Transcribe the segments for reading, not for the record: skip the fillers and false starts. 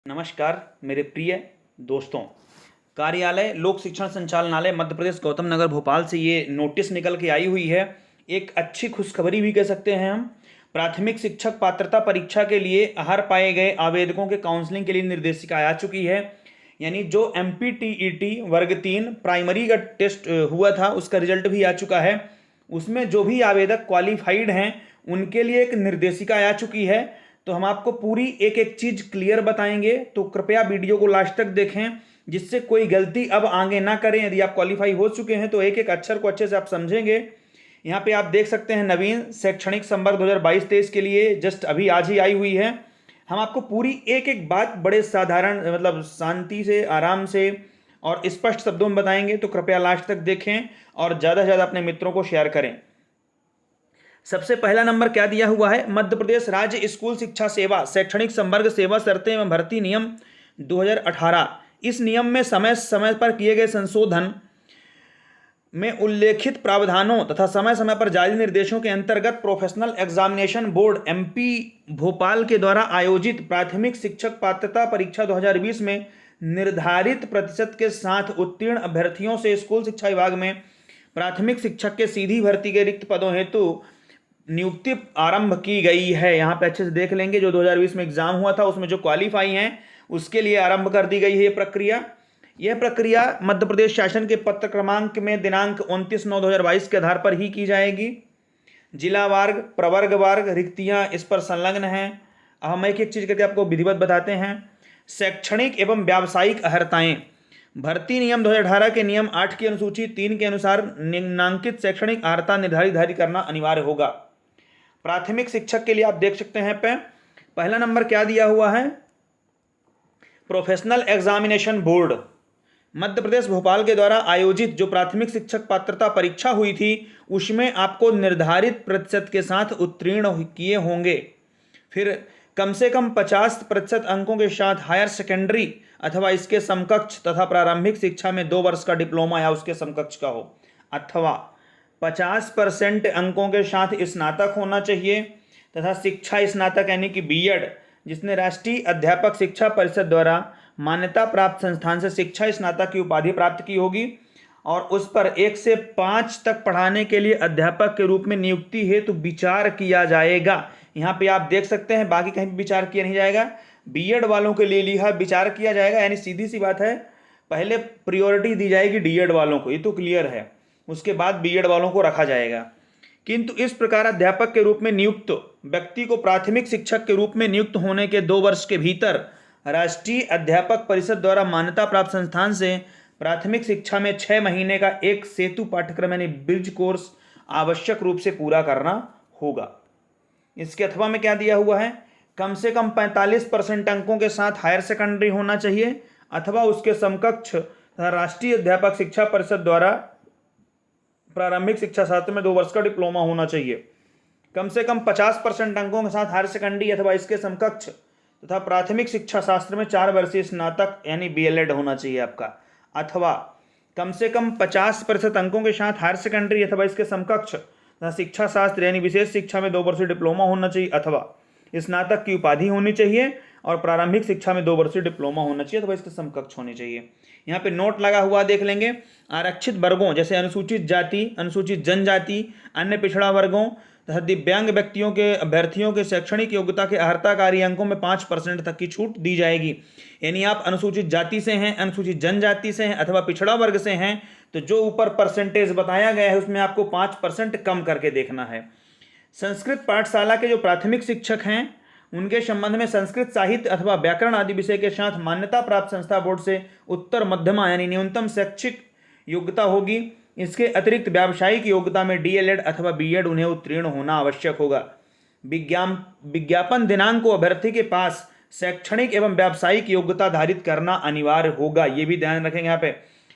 नमस्कार मेरे प्रिय दोस्तों। कार्यालय लोक शिक्षण संचालनालय मध्य प्रदेश गौतम नगर भोपाल से ये नोटिस निकल के आई हुई है। एक अच्छी खुशखबरी भी कह सकते हैं हम। प्राथमिक शिक्षक पात्रता परीक्षा के लिए अहर पाए गए आवेदकों के काउंसलिंग के लिए निर्देशिका आ चुकी है। यानी जो MPTET वर्ग 3 प्राइमरी का टेस्ट हुआ था उसका रिजल्ट भी आ चुका है। उसमें जो भी आवेदक क्वालिफाइड हैं उनके लिए एक निर्देशिका आ चुकी है। तो हम आपको पूरी एक एक चीज क्लियर बताएंगे, तो कृपया वीडियो को लास्ट तक देखें जिससे कोई गलती अब आगे ना करें। यदि आप क्वालिफाई हो चुके हैं तो एक एक अक्षर को अच्छे से आप समझेंगे। यहाँ पे आप देख सकते हैं नवीन शैक्षणिक संवर्ग 2022-23 के लिए जस्ट अभी आज ही आई हुई है। हम आपको पूरी एक एक बात बड़े साधारण मतलब शांति से आराम से और स्पष्ट शब्दों में बताएंगे, तो कृपया लास्ट तक देखें और ज़्यादा से ज़्यादा अपने मित्रों को शेयर करें। सबसे पहला नंबर क्या दिया हुआ है? मध्य प्रदेश राज्य स्कूल शिक्षा सेवा शैक्षणिक संवर्ग सेवा शर्तें एवं भर्ती नियम 2018। इस नियम में समय समय पर किए गए संशोधन में उल्लेखित प्रावधानों तथा समय समय पर जारी निर्देशों के अंतर्गत professional examination board MP Bhopal के द्वारा आयोजित प्राथमिक शिक्षक पात्रता परीक्षा 2020 में निर्धारित प्रतिशत के साथ उत्तीर्ण अभ्यर्थियों से स्कूल शिक्षा विभाग में प्राथमिक शिक्षक के सीधी भर्ती के रिक्त पदों हेतु नियुक्ति आरंभ की गई है। यहाँ पे अच्छे से देख लेंगे, जो 2020 में एग्जाम हुआ था उसमें जो क्वालिफाई हैं उसके लिए आरंभ कर दी गई है यह प्रक्रिया मध्य प्रदेश शासन के पत्र क्रमांक में दिनांक 29/9/2022 के आधार पर ही की जाएगी। जिला वर्ग प्रवर्ग वर्ग रिक्तियां इस पर संलग्न हैं। अब हम एक एक चीज करके आपको विधिवत बताते हैं। शैक्षणिक एवं व्यावसायिक अर्हताएं। भर्ती नियम 2018 के नियम 8 की अनुसूची 3 के अनुसार निम्नांकित शैक्षणिक अर्हता निर्धारित करना अनिवार्य होगा। प्राथमिक शिक्षक के लिए आप देख सकते हैं पहला नंबर क्या दिया हुआ है? Professional examination board Madhya Pradesh Bhopal के द्वारा आयोजित जो प्राथमिक शिक्षक पात्रता परीक्षा हुई थी उसमें आपको निर्धारित प्रतिशत के साथ उत्तीर्ण किए होंगे। फिर कम से कम 50% अंकों के साथ हायर सेकेंडरी अथवा इसके समकक्ष तथा प्रारंभिक शिक्षा में 2 वर्ष का डिप्लोमा या उसके समकक्ष का हो, अथवा 50% अंकों के साथ स्नातक होना चाहिए तथा शिक्षा स्नातक यानी कि B.Ed जिसने राष्ट्रीय अध्यापक शिक्षा परिषद द्वारा मान्यता प्राप्त संस्थान से शिक्षा स्नातक की उपाधि प्राप्त की होगी और उस पर 1 से 5 तक पढ़ाने के लिए अध्यापक के रूप में नियुक्ति हेतु विचार किया जाएगा। यहाँ पे आप देख सकते हैं बाकी कहीं भी विचार किया नहीं जाएगा, B.Ed वालों के लिए लिखा विचार किया जाएगा। यानी सीधी सी बात है, पहले प्रियोरिटी दी जाएगी D.Ed वालों को, ये तो क्लियर है, उसके बाद B.Ed वालों को रखा जाएगा। किंतु इस प्रकार अध्यापक के रूप में नियुक्त व्यक्ति को प्राथमिक शिक्षक के रूप में नियुक्त होने के 2 वर्ष के भीतर राष्ट्रीय अध्यापक परिषद द्वारा मान्यता प्राप्त संस्थान से प्राथमिक शिक्षा में 6 महीने का एक सेतु पाठ्यक्रम यानी ब्रिज कोर्स आवश्यक रूप से पूरा करना होगा। इसके अथवा में क्या दिया हुआ है? कम से कम 45% अंकों के साथ हायर सेकेंडरी होना चाहिए अथवा उसके समकक्ष राष्ट्रीय अध्यापक शिक्षा परिषद द्वारा प्रारंभिक शिक्षा शास्त्र में 2 वर्ष का डिप्लोमा होना चाहिए। कम से कम 50% अंकों के साथ हायर सेकेंडरी अथवा इसके समकक्ष तथा प्राथमिक शिक्षा शास्त्र में 4 वर्षीय स्नातक यानी B.Ed होना चाहिए आपका, अथवा कम से कम 50% अंकों के साथ हायर सेकेंडरी अथवा इसके समकक्ष तथा शिक्षा शास्त्र यानी विशेष शिक्षा में 2 वर्षीय डिप्लोमा होना चाहिए अथवा स्नातक की उपाधि होनी चाहिए और प्रारंभिक शिक्षा में 2 वर्षीय डिप्लोमा होना चाहिए अथवा इसके समकक्ष होनी चाहिए। यहाँ पे नोट लगा हुआ देख लेंगे। आरक्षित वर्गों जैसे अनुसूचित जाति, अनुसूचित जनजाति, अन्य पिछड़ा वर्गों तथा दिव्यांग व्यक्तियों के अभ्यर्थियों के शैक्षणिक योग्यता के अर्हताकारी अंकों में 5% तक की छूट दी जाएगी। यानी आप अनुसूचित जाति से हैं, अनुसूचित जनजाति से हैं अथवा पिछड़ा वर्ग से हैं तो जो ऊपर परसेंटेज बताया गया है उसमें आपको 5% कम करके देखना है। संस्कृत पाठशाला के जो प्राथमिक शिक्षक हैं उनके संबंध में संस्कृत साहित्य अथवा व्याकरण आदि विषय के साथ मान्यता प्राप्त संस्था बोर्ड से उत्तर मध्यमा यानी न्यूनतम शैक्षिक योग्यता होगी। इसके अतिरिक्त व्यावसायिक योग्यता में D.Ed अथवा B.Ed उन्हें उत्तीर्ण होना आवश्यक होगा। विज्ञापन दिनांक को अभ्यर्थी के पास शैक्षणिक एवं व्यावसायिक योग्यता धारित करना अनिवार्य होगा। ये भी ध्यान रखेंगे। यहाँ पे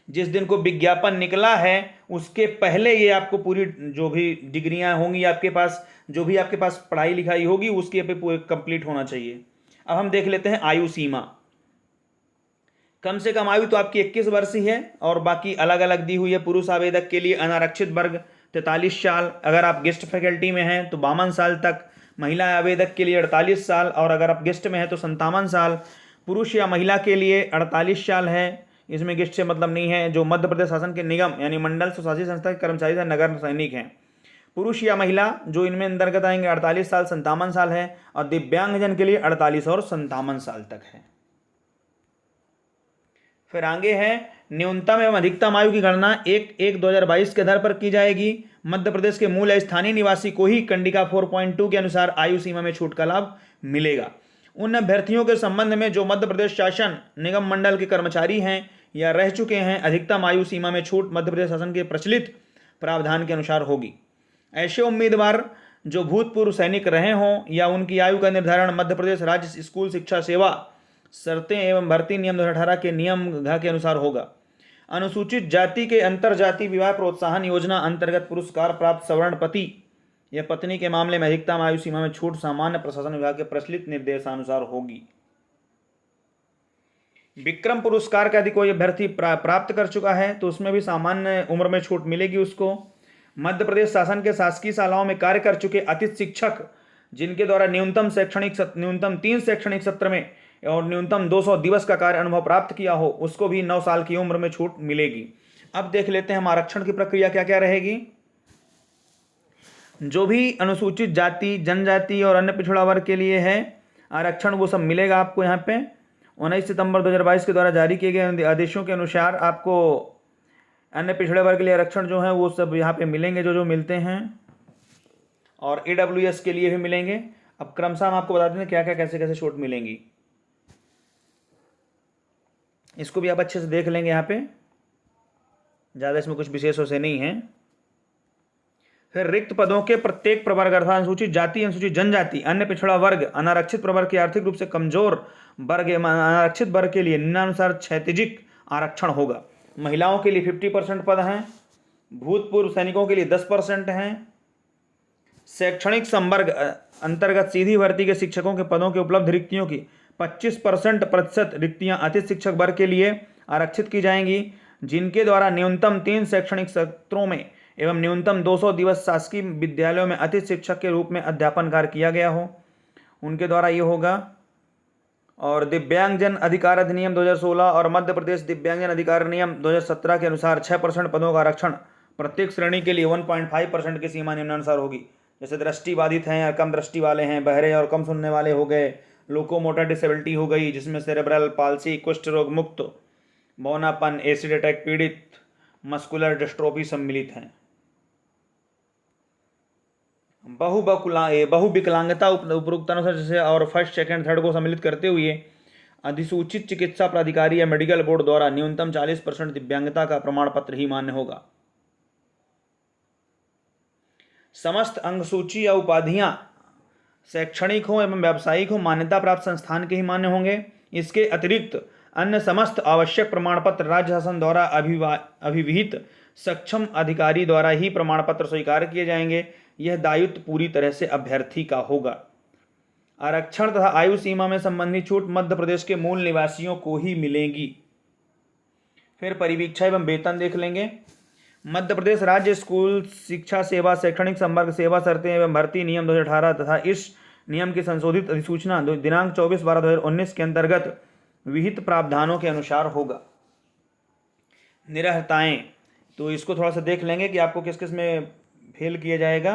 जिस दिन को विज्ञापन निकला है उसके पहले ये आपको पूरी जो भी डिग्रियां होंगी आपके पास, जो भी आपके पास पढ़ाई लिखाई होगी उसकी पे पूरे कंप्लीट होना चाहिए। अब हम देख लेते हैं आयु सीमा। कम से कम आयु तो आपकी 21 वर्ष ही है और बाकी अलग अलग दी हुई है। पुरुष आवेदक के लिए अनारक्षित वर्ग 43 साल, अगर आप गेस्ट फैकल्टी में हैं तो 52 साल तक, महिला आवेदक के लिए 48 साल और अगर आप गेस्ट में हैं तो 57 साल, पुरुष या महिला के लिए 48 साल है, इसमें किस्त से मतलब नहीं है, जो मध्य प्रदेश शासन के निगम यानी मंडल स्वशासी संस्था के कर्मचारी या नगर सैनिक हैं। पुरुष या महिला जो इनमें अंतर्गत आएंगे 48 साल 57 साल है, और दिव्यांगजन के लिए 48 और 57 साल तक है। फिर आगे है न्यूनतम एवं अधिकतम आयु की गणना 1/1/2022 के आधार पर की जाएगी। मध्य प्रदेश के मूल स्थानीय निवासी को ही कंडिका 4.2 के अनुसार आयु सीमा में छूट का लाभ मिलेगा। उन अभ्यर्थियों के संबंध में जो मध्य प्रदेश शासन निगम मंडल के कर्मचारी हैं या रह चुके हैं, अधिकतम आयु सीमा में छूट मध्य प्रदेश शासन के प्रचलित प्रावधान के अनुसार होगी। ऐसे उम्मीदवार जो भूतपूर्व सैनिक रहे हों या उनकी आयु का निर्धारण मध्य प्रदेश राज्य स्कूल शिक्षा सेवा शर्तें एवं भर्ती नियम 2018 के नियम घ के अनुसार होगा। अनुसूचित जाति के अंतरजातीय विवाह प्रोत्साहन योजना अंतर्गत पुरस्कार प्राप्त सवर्ण पति या पत्नी के मामले में अधिकतम आयु सीमा में छूट सामान्य प्रशासन विभाग के प्रचलित निर्देशानुसार होगी। विक्रम पुरस्कार का यदि कोई अभ्यर्थी प्राप्त कर चुका है तो उसमें भी सामान्य उम्र में छूट मिलेगी उसको। मध्य प्रदेश शासन के शासकीय शालाओं में कार्य कर चुके अतिथि शिक्षक जिनके द्वारा न्यूनतम 3 शैक्षणिक सत्र में और न्यूनतम 200 दिवस का कार्य अनुभव प्राप्त किया हो, उसको भी 9 साल की उम्र में छूट मिलेगी। अब देख लेते हैं हम आरक्षण की प्रक्रिया क्या क्या रहेगी। जो भी अनुसूचित जाति, जनजाति और अन्य पिछड़ा वर्ग के लिए है आरक्षण, वो सब मिलेगा आपको यहाँ पे। 19 सितंबर 2022 के द्वारा जारी किए गए आदेशों के अनुसार आपको अन्य पिछड़े वर्ग के लिए आरक्षण जो है वो सब यहाँ पे मिलेंगे, जो मिलते हैं, और AWS के लिए भी मिलेंगे। अब क्रमशः हम आपको बता दें क्या क्या कैसे कैसे छूट मिलेंगी, इसको भी आप अच्छे से देख लेंगे। यहाँ पे ज़्यादा इसमें कुछ विशेषों से नहीं है। फिर रिक्त पदों के प्रत्येक प्रवर्ग अर्थात अनुसूचित जाति, अनुसूचित जनजाति, अन्य पिछड़ा वर्ग, अनारक्षित प्रवर्ग के आर्थिक रूप से कमजोर वर्ग, अनारक्षित वर्ग के लिए निम्नानुसार क्षैतिजिक आरक्षण होगा। महिलाओं के लिए 50% पद हैं, भूतपूर्व सैनिकों के लिए 10% हैं। शैक्षणिक संवर्ग अंतर्गत सीधी भर्ती के शिक्षकों के पदों के उपलब्ध रिक्तियों की 25% रिक्तियां अतिथि शिक्षक वर्ग के लिए आरक्षित की जाएंगी, जिनके द्वारा न्यूनतम 3 शैक्षणिक सत्रों में एवं न्यूनतम 200 दिवस शासकीय विद्यालयों में अतिथि शिक्षक के रूप में अध्यापन कार्य किया गया हो, उनके द्वारा ये होगा। और दिव्यांगजन अधिकार अधिनियम 2016 और मध्य प्रदेश दिव्यांगजन अधिकार नियम 2017 के अनुसार 6% पदों का आरक्षण प्रत्येक श्रेणी के लिए 1.5% की सीमा निम्नानुसार होगी। जैसे दृष्टिबाधित हैं या कम दृष्टि वाले हैं, बहरे और कम सुनने वाले हो गए, लोकोमोटर डिसेबिलिटी हो गई जिसमें सेरेब्रल पाल्सी, कुष्ठ रोग मुक्त, बौनापन, एसिड अटैक पीड़ित, मस्कुलर डिस्ट्रोफी सम्मिलित हैं। बहुविकलांगता उपरोक्तानुसार जैसे और फर्स्ट सेकंड थर्ड को सम्मिलित करते हुए अधिसूचित चिकित्सा प्राधिकारी या मेडिकल बोर्ड द्वारा न्यूनतम 40% दिव्यांगता का प्रमाण पत्र ही मान्य होगा। समस्त अंग सूची या उपाधियां शैक्षणिक हो एवं व्यावसायिक हो मान्यता प्राप्त संस्थान के ही मान्य होंगे। इसके अतिरिक्त अन्य समस्त आवश्यक प्रमाण पत्र राज्य शासन द्वारा अभिविहित सक्षम अधिकारी द्वारा ही प्रमाण पत्र स्वीकार किए जाएंगे। यह दायित्व पूरी तरह से अभ्यर्थी का होगा। आरक्षण तथा आयु सीमा में संबंधित छूट मध्य प्रदेश के मूल निवासियों को ही मिलेगी। फिर परिवीक्षा एवं वेतन देख लेंगे। मध्य प्रदेश राज्य स्कूल शिक्षा सेवा शैक्षणिक संवर्ग सेवा शर्तें एवं भर्ती नियम 2018 तथा इस नियम की संशोधित अधिसूचना दिनांक 24/12/2019 के अंतर्गत विहित प्रावधानों के अनुसार होगा। निरहताएं, तो इसको थोड़ा सा देख लेंगे कि आपको किस किस में फेल किया जाएगा।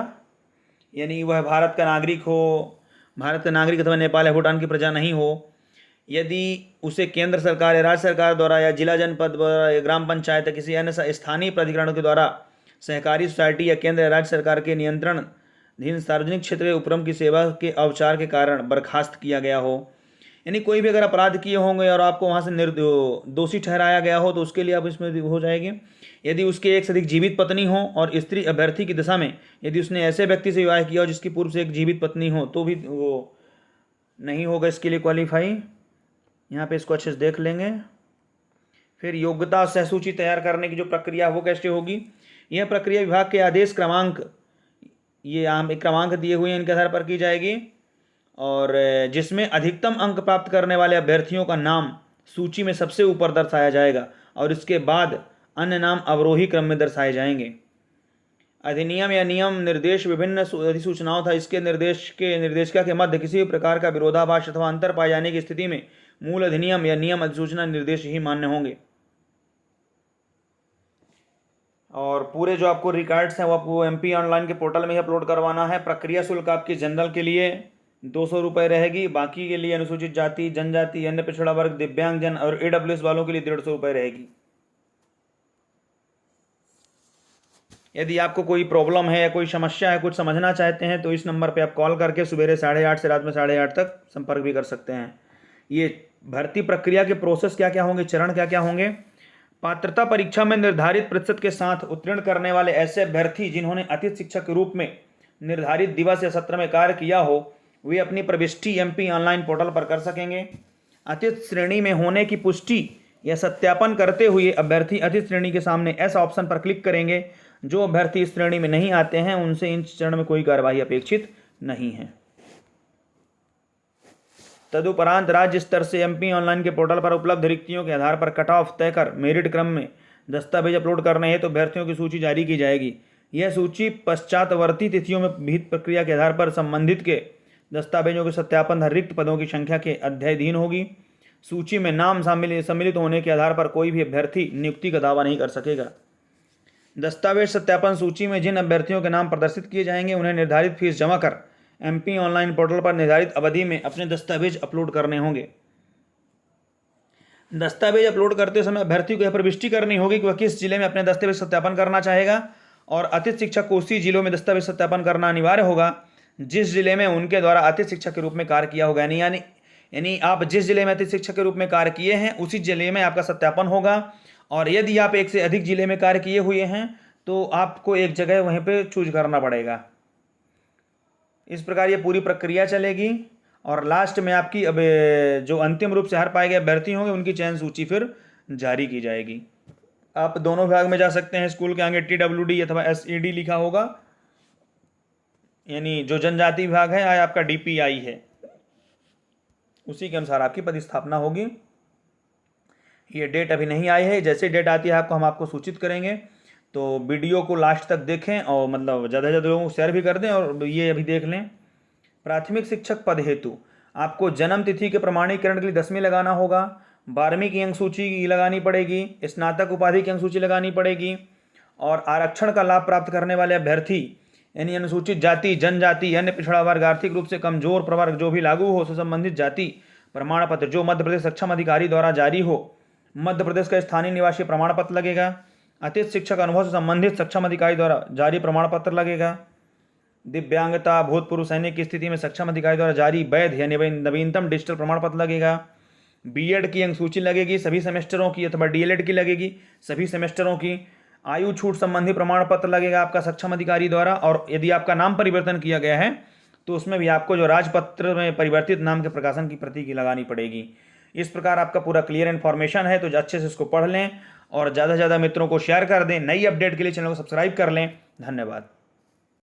यानी वह भारत का नागरिक हो, भारत का नागरिक अथवा नेपाल या भूटान की प्रजा नहीं हो, यदि उसे केंद्र सरकार या राज्य सरकार द्वारा या जिला जनपद या ग्राम पंचायत या किसी अन्य स्थानीय प्राधिकरणों के द्वारा सहकारी सोसाइटी या केंद्र या राज्य सरकार के नियंत्रणाधीन सार्वजनिक क्षेत्र के उपक्रम की सेवा के अवचार के कारण बर्खास्त किया गया हो। यानी कोई भी अगर अपराध किए होंगे और आपको वहाँ से दोषी ठहराया गया हो तो उसके लिए आप इसमें हो जाएंगे। यदि उसके एक से अधिक जीवित पत्नी हो और स्त्री अभ्यर्थी की दशा में यदि उसने ऐसे व्यक्ति से विवाह किया हो जिसकी पूर्व से एक जीवित पत्नी हो तो भी वो नहीं होगा इसके लिए क्वालिफाई। यहाँ पे इसको अच्छे से देख लेंगे। फिर योग्यता सहसूची तैयार करने की जो प्रक्रिया वो कैसे होगी, यह प्रक्रिया विभाग के आदेश क्रमांक, ये यहाँ एक क्रमांक दिए हुए हैं, इनके आधार पर की जाएगी और जिसमें अधिकतम अंक प्राप्त करने वाले अभ्यर्थियों का नाम सूची में सबसे ऊपर दर्शाया जाएगा और इसके बाद अन्य नाम अवरोही क्रम में दर्शाए जाएंगे। अधिनियम या नियम निर्देश विभिन्न अधिसूचनाओं था इसके निर्देशिका के मध्य किसी भी प्रकार का विरोधाभास अथवा अंतर पाए जाने की स्थिति में मूल अधिनियम या नियम अधिसूचना निर्देश ही मान्य होंगे। और पूरे जो आपको रिकॉर्ड्स हैं वो आपको MP ऑनलाइन के पोर्टल में ही अपलोड करवाना है। प्रक्रिया शुल्क आपकी जनरल के लिए 200 रुपये रहेगी, बाकी के लिए अनुसूचित जाति, जनजाति, अन्य पिछड़ा वर्ग, दिव्यांगजन और AWS वालों के लिए 150 रुपये रहेगी। यदि आपको कोई प्रॉब्लम है या कोई समस्या है, कुछ समझना चाहते हैं, तो इस नंबर पे आप कॉल करके सुबह 8:30 से रात में 8:30 तक संपर्क भी कर सकते हैं। ये भर्ती प्रक्रिया के प्रोसेस क्या क्या होंगे, चरण क्या क्या होंगे। पात्रता परीक्षा में निर्धारित प्रतिशत के साथ उत्तीर्ण करने वाले ऐसे अभ्यर्थी जिन्होंने अतिथि शिक्षक के रूप में निर्धारित दिवस या सत्र में कार्य किया हो, वे अपनी प्रविष्टि MP ऑनलाइन पोर्टल पर कर सकेंगे। अतिथि श्रेणी में होने की पुष्टि या सत्यापन करते हुए अभ्यर्थी अतिथि श्रेणी के सामने ऐसा ऑप्शन पर क्लिक करेंगे। जो अभ्यर्थी इस श्रेणी में नहीं आते हैं उनसे इन चरण में कोई कार्यवाही अपेक्षित नहीं है। तदुपरांत राज्य स्तर से MP ऑनलाइन के पोर्टल पर उपलब्ध रिक्तियों के आधार पर कट ऑफ तय कर मेरिट क्रम में दस्तावेज अपलोड करने हैं तो अभ्यर्थियों की सूची जारी की जाएगी। यह सूची पश्चातवर्ती तिथियों में विहित प्रक्रिया के आधार पर संबंधित के दस्तावेजों के सत्यापन रिक्त पदों की संख्या के अध्ययधीन होगी। सूची में नाम सम्मिलित होने के आधार पर कोई भी अभ्यर्थी नियुक्ति का दावा नहीं कर सकेगा। दस्तावेज सत्यापन सूची में जिन अभ्यर्थियों के नाम प्रदर्शित किए जाएंगे उन्हें निर्धारित फीस जमा कर MP ऑनलाइन पोर्टल पर निर्धारित अवधि में अपने दस्तावेज अपलोड करने होंगे। दस्तावेज अपलोड करते समय अभ्यर्थी को यह प्रविष्टि करनी होगी कि वह किस जिले में अपने दस्तावेज सत्यापन करना चाहेगा और अतिथि शिक्षक को उसी जिलों में दस्तावेज सत्यापन करना अनिवार्य होगा जिस जिले में उनके द्वारा अतिथि शिक्षक के रूप में कार्य किया होगा। यानी आप जिस जिले में अतिथि शिक्षक के रूप में कार्य किए हैं उसी जिले में आपका सत्यापन होगा। और यदि आप एक से अधिक जिले में कार्य किए हुए हैं तो आपको एक जगह वहीं पे चूज करना पड़ेगा। इस प्रकार ये पूरी प्रक्रिया चलेगी और लास्ट में आपकी अब जो अंतिम रूप से हार पाए गए अभ्यर्थी होंगे उनकी चयन सूची फिर जारी की जाएगी। आप दोनों विभाग में जा सकते हैं। स्कूल के आगे TWD अथवा SED लिखा होगा, यानी जो जनजाति विभाग है या आपका DPI है, उसी के अनुसार आपकी पदस्थापना होगी। ये डेट अभी नहीं आई है, जैसे डेट आती है हम आपको सूचित करेंगे। तो वीडियो को लास्ट तक देखें और मतलब ज़्यादा से ज़्यादा लोगों को शेयर भी कर दें और ये अभी देख लें। प्राथमिक शिक्षक पद हेतु आपको जन्म तिथि के प्रमाणीकरण के लिए 10वीं लगाना होगा, 12वीं की अंक सूची लगानी पड़ेगी, स्नातक उपाधि की अंक सूची लगानी पड़ेगी और आरक्षण का लाभ प्राप्त करने वाले अभ्यर्थी यानी अनुसूचित जाति, जनजाति, अन्य पिछड़ा वर्ग, आर्थिक रूप से कमजोर प्रवर्ग जो भी लागू हो से संबंधित जाति प्रमाण पत्र जो मध्य प्रदेश सक्षम अधिकारी द्वारा जारी हो, मध्य प्रदेश का स्थानीय निवासी प्रमाण पत्र लगेगा। अतिथि शिक्षक अनुभव से संबंधित सक्षम अधिकारी द्वारा जारी प्रमाण पत्र लगेगा। दिव्यांगता, भूतपूर्व सैनिक की स्थिति में सक्षम अधिकारी द्वारा जारी वैध या नवीनतम डिजिटल प्रमाण पत्र लगेगा। B.Ed की अंक सूची लगेगी सभी सेमेस्टरों की अथवा D.LED की लगेगी सभी सेमेस्टरों की। आयु छूट संबंधी प्रमाण पत्र लगेगा आपका सक्षम अधिकारी द्वारा। और यदि आपका नाम परिवर्तन किया गया है तो उसमें भी आपको जो राजपत्र में परिवर्तित नाम के प्रकाशन की प्रति की लगानी पड़ेगी। इस प्रकार आपका पूरा क्लियर इन्फॉर्मेशन है, तो अच्छे से इसको पढ़ लें और ज़्यादा से ज़्यादा मित्रों को शेयर कर दें। नई अपडेट के लिए चैनल को सब्सक्राइब कर लें। धन्यवाद।